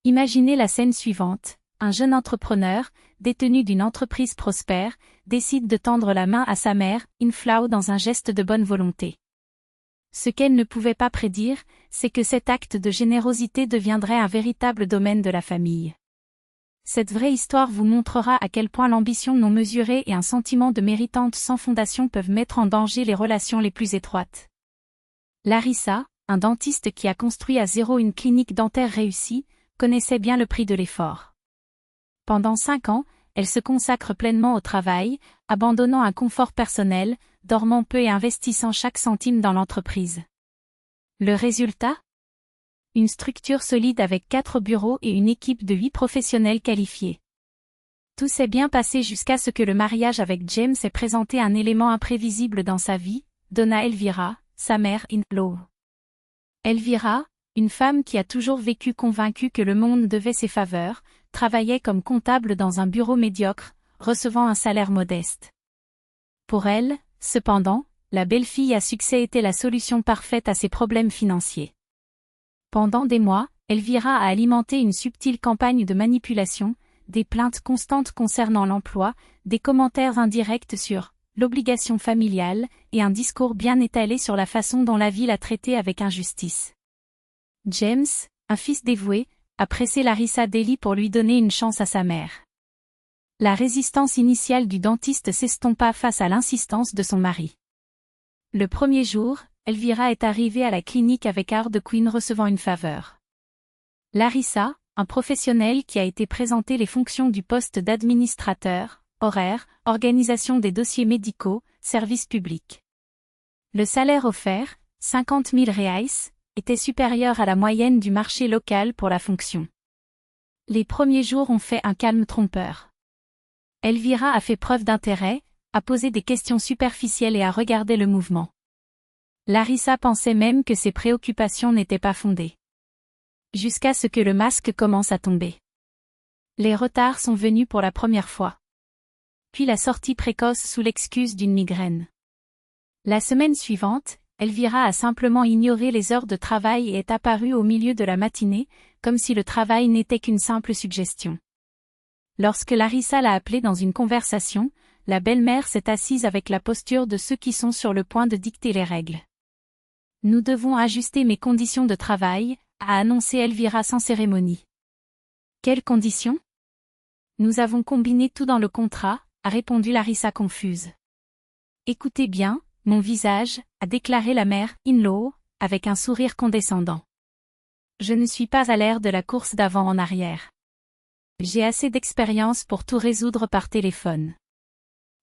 Imaginez la scène suivante. Un jeune entrepreneur, détenu d'une entreprise prospère, décide de tendre la main à sa mère, Inflow, dans un geste de bonne volonté. Ce qu'elle ne pouvait pas prédire, c'est que cet acte de générosité deviendrait un véritable domaine de la famille. Cette vraie histoire vous montrera à quel point l'ambition non mesurée et un sentiment de méritante sans fondation peuvent mettre en danger les relations les plus étroites. Larissa, un dentiste qui a construit à zéro une clinique dentaire réussie, connaissait bien le prix de l'effort. Pendant 5 ans, elle se consacre pleinement au travail, abandonnant un confort personnel, dormant peu et investissant chaque centime dans l'entreprise. Le résultat ? Une structure solide avec 4 bureaux et une équipe de 8 professionnels qualifiés. Tout s'est bien passé jusqu'à ce que le mariage avec James ait présenté un élément imprévisible dans sa vie, Donna Elvira, sa mère-in-law. Elvira, une femme qui a toujours vécu convaincue que le monde devait ses faveurs, travaillait comme comptable dans un bureau médiocre, recevant un salaire modeste. Pour elle, cependant, la belle-fille à succès était la solution parfaite à ses problèmes financiers. Pendant des mois, Elvira a alimenté une subtile campagne de manipulation, des plaintes constantes concernant l'emploi, des commentaires indirects sur l'obligation familiale et un discours bien étalé sur la façon dont la vie l'a traitée avec injustice. James, un fils dévoué, a pressé Larissa Daly pour lui donner une chance à sa mère. La résistance initiale du dentiste s'estompa face à l'insistance de son mari. Le premier jour, Elvira est arrivée à la clinique avec Hard Queen recevant une faveur. Larissa, un professionnel qui a été présenté les fonctions du poste d'administrateur, horaire, organisation des dossiers médicaux, service public. Le salaire offert, 50 000 reais, était supérieur à la moyenne du marché local pour la fonction. Les premiers jours ont fait un calme trompeur. Elvira a fait preuve d'intérêt, a posé des questions superficielles et a regardé le mouvement. Larissa pensait même que ses préoccupations n'étaient pas fondées. Jusqu'à ce que le masque commence à tomber. Les retards sont venus pour la première fois. Puis la sortie précoce sous l'excuse d'une migraine. La semaine suivante, Elvira a simplement ignoré les heures de travail et est apparue au milieu de la matinée, comme si le travail n'était qu'une simple suggestion. Lorsque Larissa l'a appelée dans une conversation, la belle-mère s'est assise avec la posture de ceux qui sont sur le point de dicter les règles. « Nous devons ajuster mes conditions de travail », a annoncé Elvira sans cérémonie. « Quelles conditions ? » « Nous avons combiné tout dans le contrat, » a répondu Larissa confuse. « Écoutez bien, mon visage, » a déclaré la mère-in-law, avec un sourire condescendant. « Je ne suis pas à l'ère de la course d'avant en arrière. J'ai assez d'expérience pour tout résoudre par téléphone.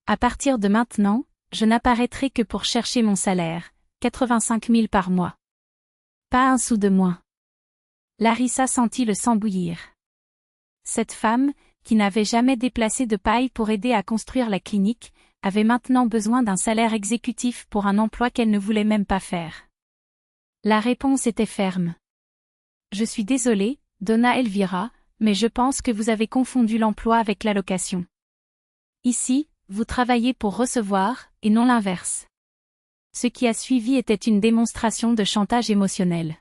À partir de maintenant, je n'apparaîtrai que pour chercher mon salaire, 85 000 par mois. Pas un sou de moins. » Larissa sentit le sang bouillir. Cette femme, qui n'avait jamais déplacé de paille pour aider à construire la clinique, avait maintenant besoin d'un salaire exécutif pour un emploi qu'elle ne voulait même pas faire. La réponse était ferme. « Je suis désolée, Donna Elvira, mais je pense que vous avez confondu l'emploi avec l'allocation. Ici, vous travaillez pour recevoir, et non l'inverse. » Ce qui a suivi était une démonstration de chantage émotionnel.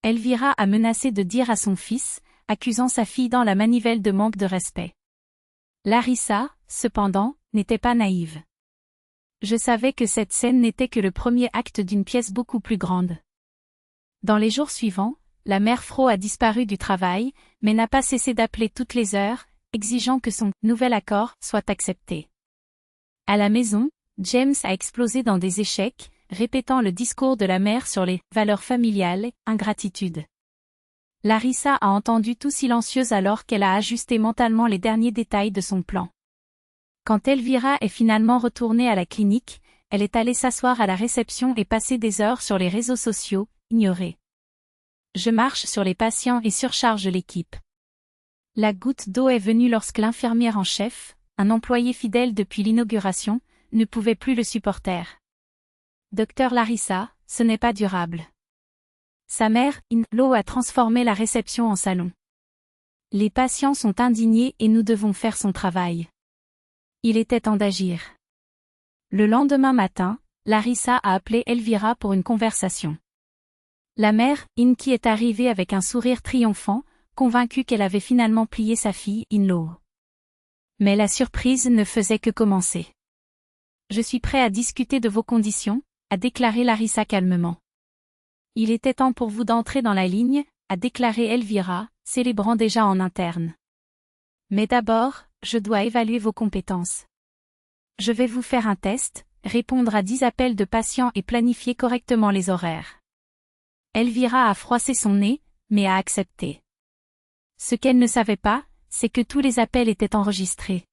Elvira a menacé de dire à son fils, accusant sa fille dans la manivelle de manque de respect. Larissa, cependant, n'était pas naïve. Je savais que cette scène n'était que le premier acte d'une pièce beaucoup plus grande. Dans les jours suivants, la mère Fro a disparu du travail, mais n'a pas cessé d'appeler toutes les heures, exigeant que son « nouvel accord » soit accepté. À la maison, James a explosé dans des échecs, répétant le discours de la mère sur les « valeurs familiales » et « ingratitude ». Larissa a entendu tout silencieuse alors qu'elle a ajusté mentalement les derniers détails de son plan. Quand Elvira est finalement retournée à la clinique, elle est allée s'asseoir à la réception et passer des heures sur les réseaux sociaux, ignorée. Je marche sur les patients et surcharge l'équipe. La goutte d'eau est venue lorsque l'infirmière en chef, un employé fidèle depuis l'inauguration, ne pouvait plus le supporter. Docteur Larissa, ce n'est pas durable. Sa mère-in-law a transformé la réception en salon. Les patients sont indignés et nous devons faire son travail. Il était temps d'agir. Le lendemain matin, Larissa a appelé Elvira pour une conversation. La mère-in qui est arrivée avec un sourire triomphant, convaincue qu'elle avait finalement plié sa fille in-law. Mais la surprise ne faisait que commencer. Je suis prêt à discuter de vos conditions, a déclaré Larissa calmement. Il était temps pour vous d'entrer dans la ligne, a déclaré Elvira, célébrant déjà en interne. Mais d'abord, je dois évaluer vos compétences. Je vais vous faire un test, répondre à 10 appels de patients et planifier correctement les horaires. Elvira a froissé son nez, mais a accepté. Ce qu'elle ne savait pas, c'est que tous les appels étaient enregistrés.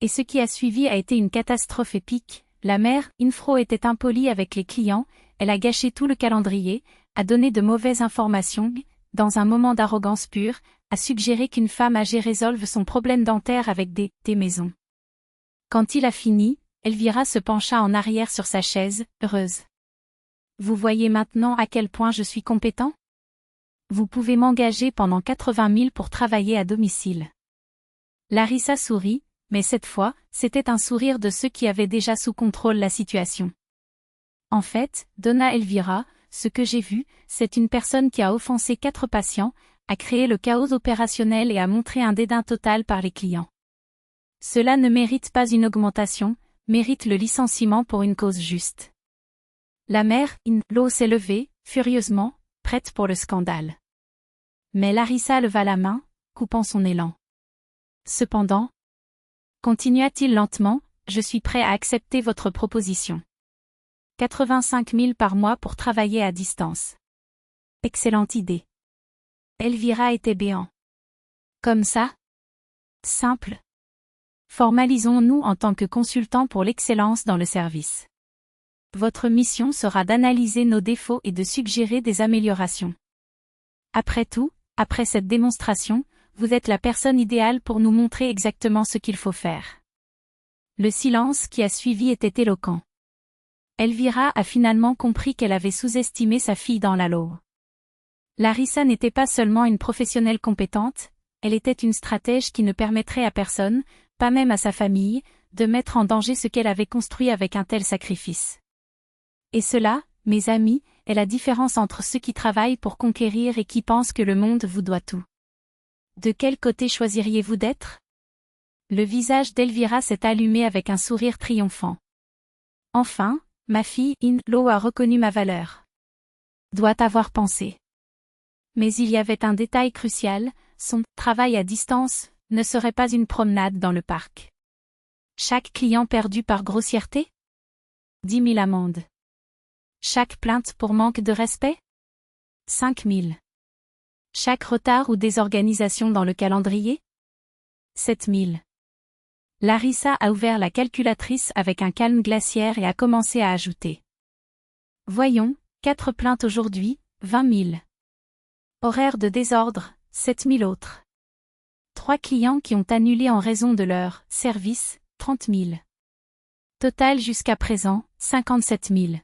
Et ce qui a suivi a été une catastrophe épique. La mère, Infro, était impolie avec les clients, elle a gâché tout le calendrier, a donné de mauvaises informations, dans un moment d'arrogance pure, a suggéré qu'une femme âgée résolve son problème dentaire avec des maisons. Quand il a fini, Elvira se pencha en arrière sur sa chaise, heureuse. Vous voyez maintenant à quel point je suis compétent? Vous pouvez m'engager pendant 80 000 pour travailler à domicile. Larissa sourit, mais cette fois, c'était un sourire de ceux qui avaient déjà sous contrôle la situation. En fait, Donna Elvira, ce que j'ai vu, c'est une personne qui a offensé 4 patients, a créé le chaos opérationnel et a montré un dédain total par les clients. Cela ne mérite pas une augmentation, mérite le licenciement pour une cause juste. La mère, in-law, s'est levée, furieusement, prête pour le scandale. Mais Larissa leva la main, coupant son élan. Cependant, continua-t-il lentement, je suis prêt à accepter votre proposition. 85 000 par mois pour travailler à distance. Excellente idée. Elvira était béant. Comme ça? Simple. Formalisons-nous en tant que consultants pour l'excellence dans le service. Votre mission sera d'analyser nos défauts et de suggérer des améliorations. Après tout, après cette démonstration, vous êtes la personne idéale pour nous montrer exactement ce qu'il faut faire. Le silence qui a suivi était éloquent. Elvira a finalement compris qu'elle avait sous-estimé sa fille dans la Law. Larissa n'était pas seulement une professionnelle compétente, elle était une stratège qui ne permettrait à personne, pas même à sa famille, de mettre en danger ce qu'elle avait construit avec un tel sacrifice. Et cela, mes amis, est la différence entre ceux qui travaillent pour conquérir et qui pensent que le monde vous doit tout. De quel côté choisiriez-vous d'être? Le visage d'Elvira s'est allumé avec un sourire triomphant. Enfin, ma fille in-law a reconnu ma valeur. Doit avoir pensé. Mais il y avait un détail crucial, son travail à distance ne serait pas une promenade dans le parc. Chaque client perdu par grossièreté? 10 000 amendes. Chaque plainte pour manque de respect? 5 000. Chaque retard ou désorganisation dans le calendrier? 7 000. Larissa a ouvert la calculatrice avec un calme glaciaire et a commencé à ajouter. Voyons, 4 plaintes aujourd'hui, 20 000. Horaire de désordre, 7 000 autres. 3 clients qui ont annulé en raison de leur service, 30 000. Total jusqu'à présent, 57 000.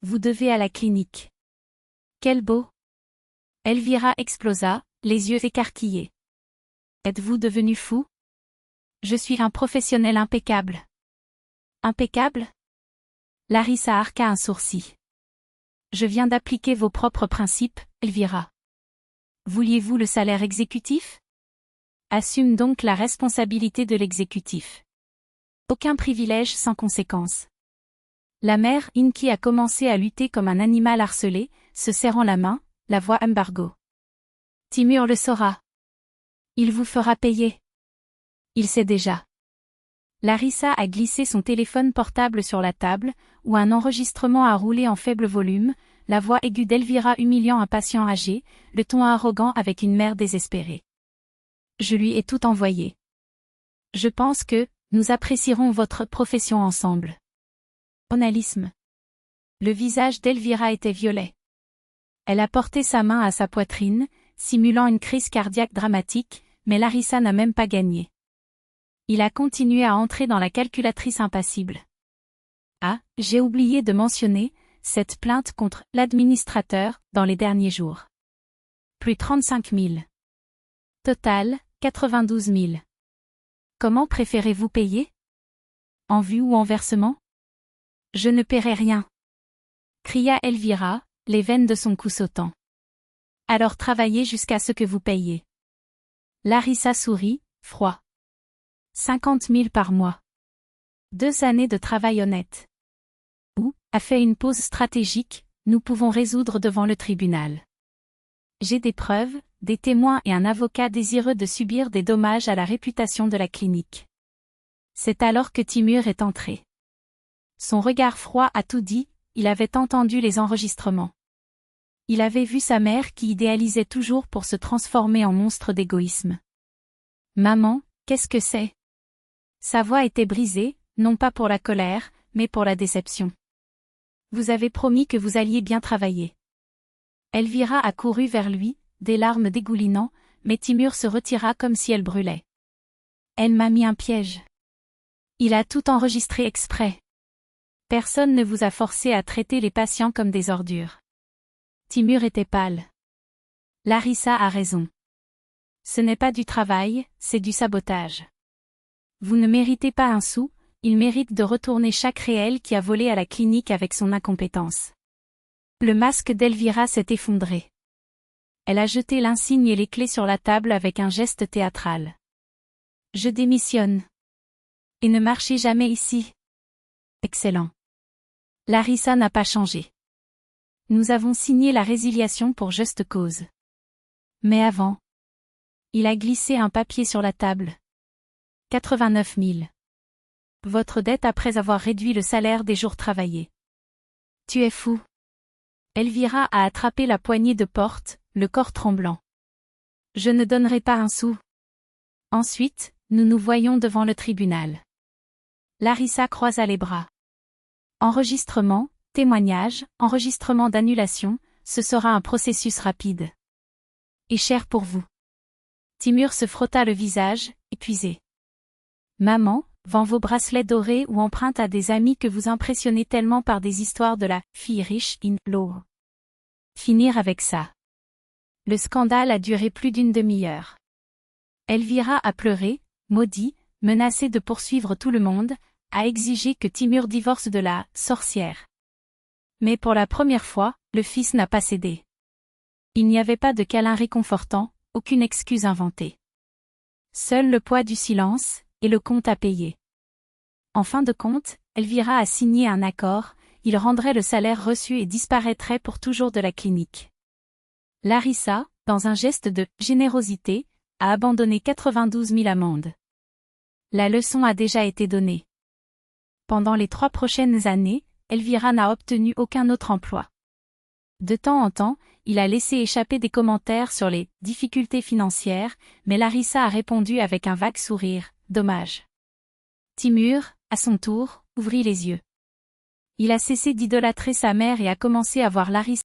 Vous devez à la clinique. Quel beau! Elvira explosa, les yeux écarquillés. Êtes-vous devenu fou? Je suis un professionnel impeccable. Impeccable? Larissa arqua un sourcil. Je viens d'appliquer vos propres principes, Elvira. Vouliez-vous le salaire exécutif? Assume donc la responsabilité de l'exécutif. Aucun privilège sans conséquence. La mère Inky a commencé à lutter comme un animal harcelé, se serrant la main, la voix embargo. Timur le saura. Il vous fera payer. Il sait déjà. Larissa a glissé son téléphone portable sur la table, où un enregistrement a roulé en faible volume, la voix aiguë d'Elvira humiliant un patient âgé, le ton arrogant avec une mère désespérée. Je lui ai tout envoyé. Je pense que, nous apprécierons votre profession ensemble. Onalisme. Le visage d'Elvira était violet. Elle a porté sa main à sa poitrine, simulant une crise cardiaque dramatique, mais Larissa n'a même pas gagné. Il a continué à entrer dans la calculatrice impassible. Ah, j'ai oublié de mentionner, cette plainte contre l'administrateur, dans les derniers jours. Plus 35 000. Total, 92 000. Comment préférez-vous payer? En vue ou en versement? Je ne paierai rien. Cria Elvira, les veines de son cou sautant. Alors travaillez jusqu'à ce que vous payiez. Larissa sourit, froid. 50 000 par mois. 2 années de travail honnête. Ou, a fait une pause stratégique, nous pouvons résoudre devant le tribunal. J'ai des preuves, des témoins et un avocat désireux de subir des dommages à la réputation de la clinique. C'est alors que Timur est entré. Son regard froid a tout dit, il avait entendu les enregistrements. Il avait vu sa mère qui idéalisait toujours pour se transformer en monstre d'égoïsme. Maman, qu'est-ce que c'est? Sa voix était brisée, non pas pour la colère, mais pour la déception. Vous avez promis que vous alliez bien travailler. Elvira accourut vers lui, des larmes dégoulinant, mais Timur se retira comme si elle brûlait. Elle m'a mis un piège. Il a tout enregistré exprès. Personne ne vous a forcé à traiter les patients comme des ordures. Timur était pâle. Larissa a raison. Ce n'est pas du travail, c'est du sabotage. Vous ne méritez pas un sou, il mérite de retourner chaque réel qui a volé à la clinique avec son incompétence. Le masque d'Elvira s'est effondré. Elle a jeté l'insigne et les clés sur la table avec un geste théâtral. Je démissionne. Et ne marchez jamais ici. Excellent. Larissa n'a pas changé. Nous avons signé la résiliation pour juste cause. Mais avant. Il a glissé un papier sur la table. 89 000. Votre dette après avoir réduit le salaire des jours travaillés. Tu es fou. Elvira a attrapé la poignée de porte, le corps tremblant. Je ne donnerai pas un sou. Ensuite, nous nous voyons devant le tribunal. Larissa croisa les bras. Enregistrement, témoignage, enregistrement d'annulation, ce sera un processus rapide. Et cher pour vous. Timur se frotta le visage, épuisé. Maman, vend vos bracelets dorés ou emprunte à des amis que vous impressionnez tellement par des histoires de la fille riche in law. Finir avec ça. Le scandale a duré plus d'une demi-heure. Elvira a pleuré, maudit, menacé de poursuivre tout le monde, a exigé que Timur divorce de la sorcière. Mais pour la première fois, le fils n'a pas cédé. Il n'y avait pas de câlin réconfortant, aucune excuse inventée. Seul le poids du silence, et le compte à payer. En fin de compte, Elvira a signé un accord, il rendrait le salaire reçu et disparaîtrait pour toujours de la clinique. Larissa, dans un geste de générosité, a abandonné 92 000 amendes. La leçon a déjà été donnée. Pendant les 3 prochaines années, Elvira n'a obtenu aucun autre emploi. De temps en temps, il a laissé échapper des commentaires sur les difficultés financières, mais Larissa a répondu avec un vague sourire, dommage. Timur, à son tour, ouvrit les yeux. Il a cessé d'idolâtrer sa mère et a commencé à voir Larissa